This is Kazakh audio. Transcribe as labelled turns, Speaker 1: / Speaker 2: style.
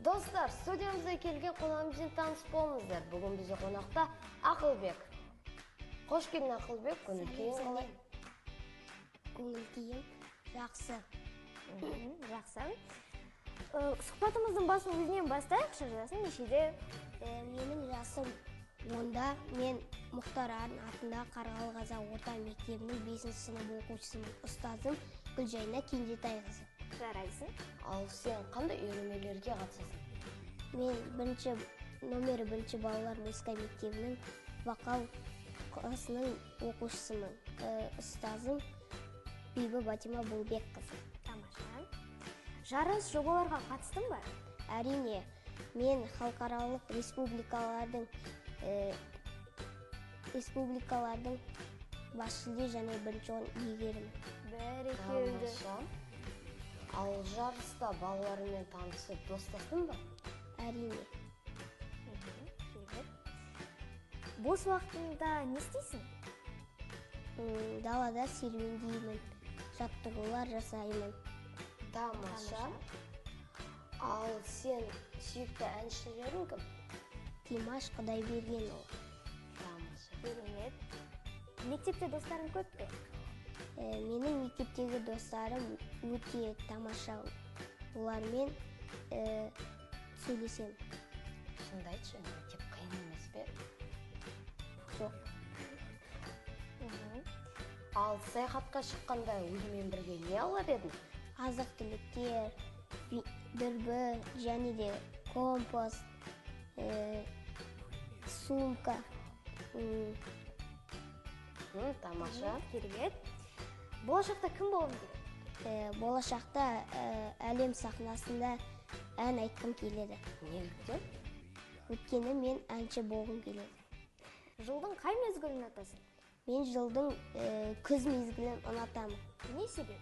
Speaker 1: Достар, студиямызға келген қонағымызбен таныс болыңыздар. Бүгін бізде қонақта Ақылбек. Қош келдің Ақылбек, көңіл-күйің қалай?
Speaker 2: Көңіл-күйім жақсы.
Speaker 3: Жақсы. Сұхбатымыздың басын өзінен бастайықшы, жасың нешеде?
Speaker 2: Менің жасым 10-да. Мен Мұхтар Арын атындағы Қарғалы Қазақ орта мектебінің 5-ші сынып оқушысымын. Ұстазым Гүлжайна Кенжетайқызы.
Speaker 3: Жарайсың.
Speaker 1: Ал сен қандай үйірмелерге қатысасың?
Speaker 2: Мен номер 1 балалар музыка мектебінің вокал класының оқушысымын. Ұстазым Бибі Батима Бұлбекқызы.
Speaker 3: Тамаша. Жарыс жобаларға қатыстың ба?
Speaker 2: Әрине, мен халықаралық республикалардың бас жүлде және бірінші орын иегерімін.
Speaker 3: Бәрекелді.
Speaker 1: Ал жарыста балалармен танысып достастың ба?
Speaker 2: Әрине.
Speaker 3: Бос уақытыңда не істейсің?
Speaker 2: Далада серуендеймін, жаттығулар жасаймын.
Speaker 1: Тамаша. Ал сен сүйікті әншілерің кім?
Speaker 2: Димаш Құдайбергенұлы.
Speaker 1: Тамаша.
Speaker 3: Керемет. Мектепте достарың көп пе?
Speaker 2: Менің мектептегі достарым өте тамаша. Олармен сөйлесем.
Speaker 1: Шынды айтшы, мектеп қиын емес пе?
Speaker 2: Жоқ.
Speaker 1: Ал саяхатқа шыққанда өзімен бірге не алар едің?
Speaker 2: Азық-түліктер, дүрбі және де компас, сумка.
Speaker 1: Тамаша.
Speaker 3: Керемет. Болашақта кім болғың келеді?
Speaker 2: Болашақта әлем сахнасында ән айтқым келеді.
Speaker 1: Неліктен?
Speaker 2: Өйткені мен әнші болғым келеді.
Speaker 3: Жылдың қай мезгілін ұнатасың?
Speaker 2: Мен жылдың күз мезгілін ұнатамын.
Speaker 3: Не себеп?